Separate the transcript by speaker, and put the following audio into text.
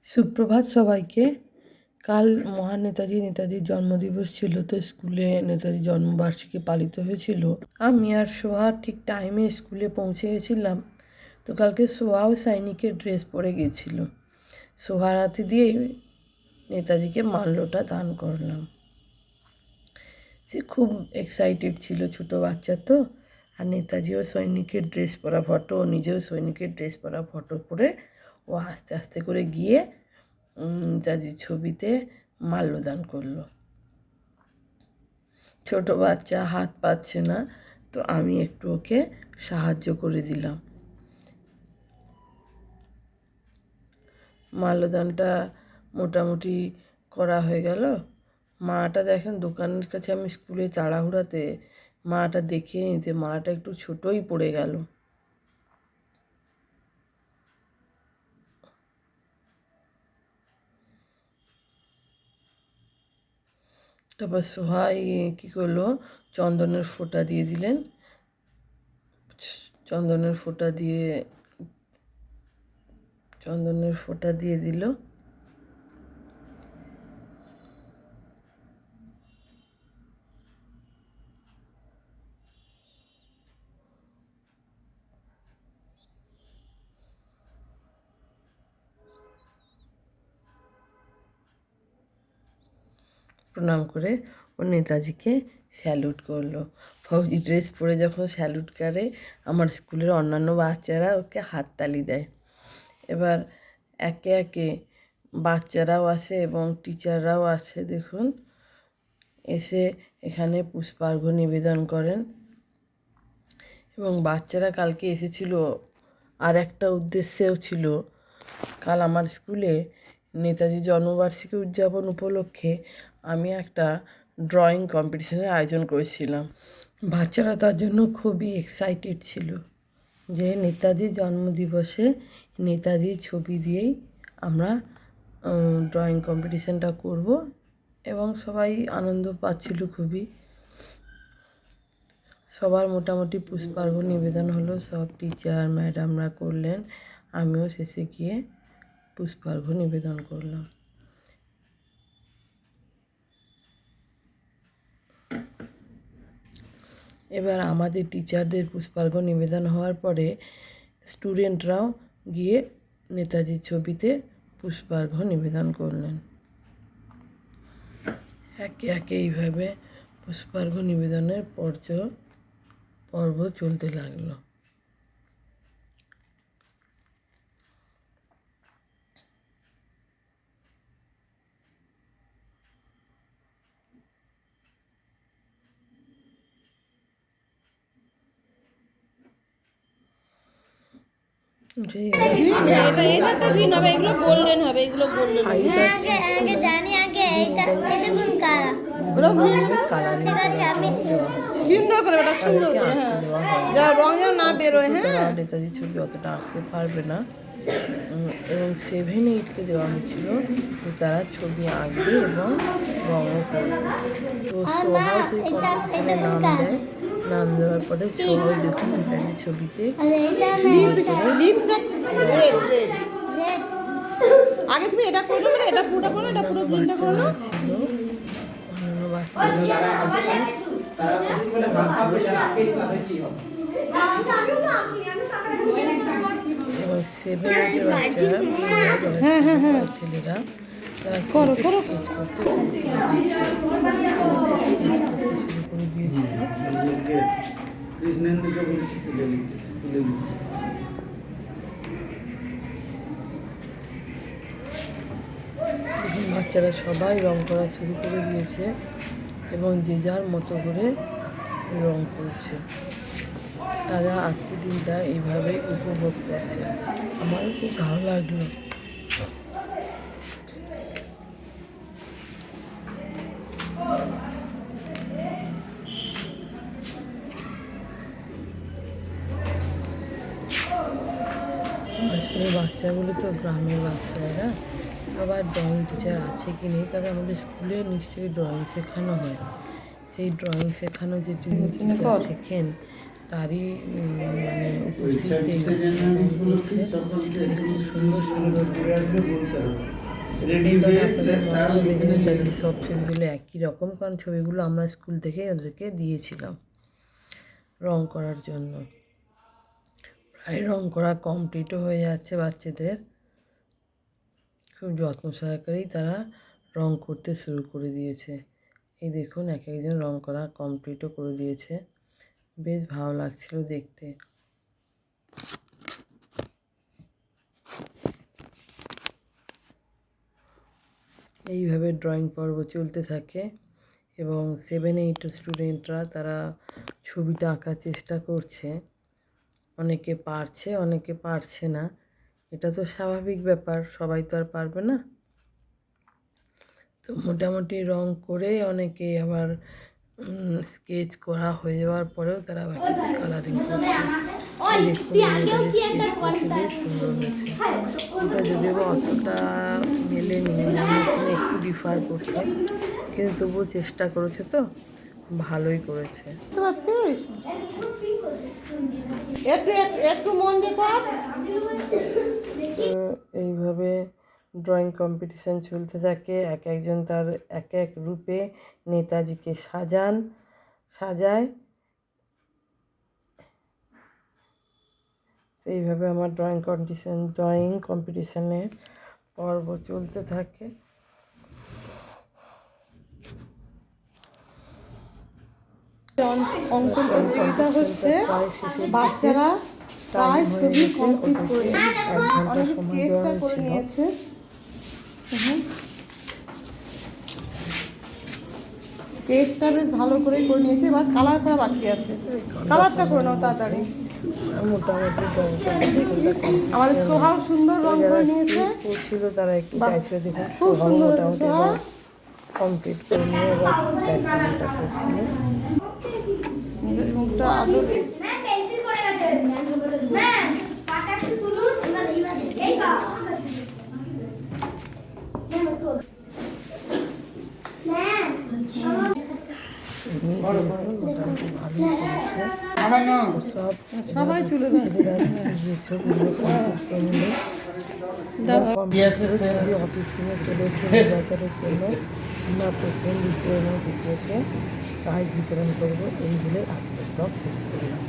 Speaker 1: সুপ্রভাত সবাইকে। কাল মহান নেতাজির জন্মদিবস ছিল, তো স্কুলে নেতাজির জন্মবার্ষিকী পালিত হয়েছিল। আমি আর সোহা ঠিক টাইমে স্কুলে পৌঁছে গেছিলাম। তো কালকে সোহাও সৈনিকের ড্রেস পরে গেছিল। সোহার হাতে দিয়ে নেতাজিকে মাল্যটা দান করলাম। সে খুব এক্সাইটেড ছিল, ছোটো বাচ্চা তো। আর নেতাজিও সৈনিকের ড্রেস পরা ফটো, ও নিজেও সৈনিকের ড্রেস পরা ফটো পরে ও আস্তে আস্তে করে গিয়ে নেতাজির ছবিতে মাল্যদান করলো। ছোট বাচ্চা, হাত পাচ্ছে না, তো আমি একটু ওকে সাহায্য করে দিলাম। মাল্যদানটা মোটামুটি করা হয়ে গেল। মাটা দেখেন দোকানের কাছে আমি স্কুলে তাড়াহুড়াতে মাটা দেখিয়ে নিতে মাটা একটু ছোটোই পড়ে গেল। তারপর সোহাই কী করলো, চন্দনের ফোঁটা দিয়ে দিলেন। চন্দনের ফোঁটা দিয়ে দিল। প্রণাম করে ও নেতাজিকে স্যালুট করলো। ফৌজি ড্রেস পরে যখন স্যালুট করে, আমার স্কুলের অন্যান্য বাচ্চারা ওকে হাততালি দেয়। এবার একে একে বাচ্চারাও আসে এবং টিচাররাও আসে, দেখুন, এসে এখানে পুষ্পার্ঘ্য নিবেদন করেন। এবং বাচ্চারা কালকে এসেছিল আর একটা উদ্দেশ্যেও ছিল। কাল আমার স্কুলে নেতাজি জন্মবার্ষিকী উদযাপন উপলক্ষে আমি একটা ড্রয়িং কম্পিটিশনের আয়োজন করেছিলাম। বাচ্চারা তার জন্য খুবই এক্সাইটেড ছিল যে নেতাজির জন্মদিবসে নেতাজির ছবি দিয়েই আমরা ড্রয়িং কম্পিটিশানটা করব, এবং সবাই আনন্দ পাচ্ছিল খুবই। সবার মোটামুটি পুষ্পার্ঘ্য নিবেদন হলো, সব টিচার ম্যাডামরা করলেন, আমিও শেষে গিয়ে পুষ্পার্ঘ্য নিবেদন করলাম। এবার আমাদের টিচারদের পুষ্পার্ঘ্য নিবেদন হওয়ার পরে স্টুডেন্টরাও গিয়ে নেতাজির ছবিতে পুষ্পার্ঘ্য নিবেদন করলেন। একে একে এইভাবে পুষ্পার্ঘ্য নিবেদনের পর্ব চলতে লাগলো। নেতাজি ছবি অতটা আঁকতে পারবে না, এবং 7-8কে দেওয়া হয়েছিল যে তারা ছবি আঁকবে এবং রঙও করবে। তো সোহাও সেই কম্পিটিশনে নাম দেওয়ার পরে সোহাও দেখুন নেতাজি ছবিতে আগে তুমি এটা করো, মানে এটা পুরো করো, এটা পুরো প্রিন্ট করো ছিল। অন্যান্য বাচ্চারা এবং 7-8-এর বাচ্চারা ছেলেরা তারা করো স্কেচ করতে শুরু করে দিয়েছিল। বাচ্চারা সবাই রং করা শুরু করে দিয়েছে এবং যে যার মতো করে রং করছে। তারা আজকের দিনটা এইভাবে উপভোগ করছে, আমারও খুব ভালো লাগলো। স্কুলের বাচ্চাগুলো তো গ্রামের বাচ্চারা, আবার ড্রয়িং টিচার আছে কি নেই, তবে আমাদের স্কুলে নিশ্চয়ই ড্রয়িং শেখানো হয়। সেই ড্রয়িং শেখানো যে টিচার শেখেন তারই মানে উপস্থিতিতে সুন্দর সুন্দর নেতাজির সব ছবিগুলো একই রকম, কারণ ছবিগুলো আমরা স্কুল থেকে ওদেরকে দিয়েছিলাম রং করার জন্য। প্রায় রং করা কমপ্লিটও হয়ে যাচ্ছে বাচ্চাদের, খুব যত্ন সহকারেই তারা রং করতে শুরু করে দিয়েছে। এই দেখুন এক একজন রং করা কমপ্লিটও করে দিয়েছে, বেশ ভালো লাগছিল দেখতে। এইভাবে ড্রয়িং পর্ব চলতে থাকে এবং 7-8 স্টুডেন্টরা তারা ছবিটা আঁকার চেষ্টা করছে। অনেকে পারছে, অনেকে পারছে না, এটা তো স্বাভাবিক ব্যাপার, সবাই তো আর পারবে না। তো মোটামুটি রং করে অনেকে আবার স্কেচ করা হয়ে যাওয়ার পরেও তারা আবার কিছু কালারিং করছে। দেখুন স্কেচ করছে, বেশ সুন্দর হয়েছে। ওটা যদিও বা অতটা মেলেনি, একটু ডিফার করছে, কিন্তু তবুও চেষ্টা করেছে, তো ভালোই করেছে।
Speaker 2: একটু মন দিয়ে কর।
Speaker 1: এইভাবে ড্রয়িং কম্পিটিশান চলতে থাকে। এক একজন তার এক এক রূপে নেতাজিকে সাজায়। এইভাবে আমার ড্রয়িং কম্পিটিশানের পর্ব চলতে থাকে।
Speaker 2: অঙ্কন প্রতিযোগিতা হচ্ছে, বাচ্চারা প্রায় ছবি কমপ্লিট করে অনেক স্কেচটা করে নিয়েছে। স্কেচটা বেশ ভালো করে নিয়েছে, এবার কালার করা বাকি আছে। কালারটা করে নাও তাড়াতাড়ি।
Speaker 1: মোটামুটি
Speaker 2: আমাদের সোহাও সুন্দর রং করে নিয়েছে,
Speaker 1: করছিল, তারা একটু চাইছিল দেখুন
Speaker 2: খুব সুন্দর
Speaker 1: মোটামুটি কমপ্লিট করে নিয়ে এবার ব্যাকগ্রাউন্ডটা করছিল।
Speaker 2: মুখটা আদর
Speaker 1: সবাই তুলে অফিস কিনে চলে এসেছে নির্বাচনের জন্য। আমরা প্রথম, দ্বিতীয় এবং তৃতীয়কে প্রাইজ বিতরণ করবো। এই বলে আজকের ব্লগ শেষ করলাম।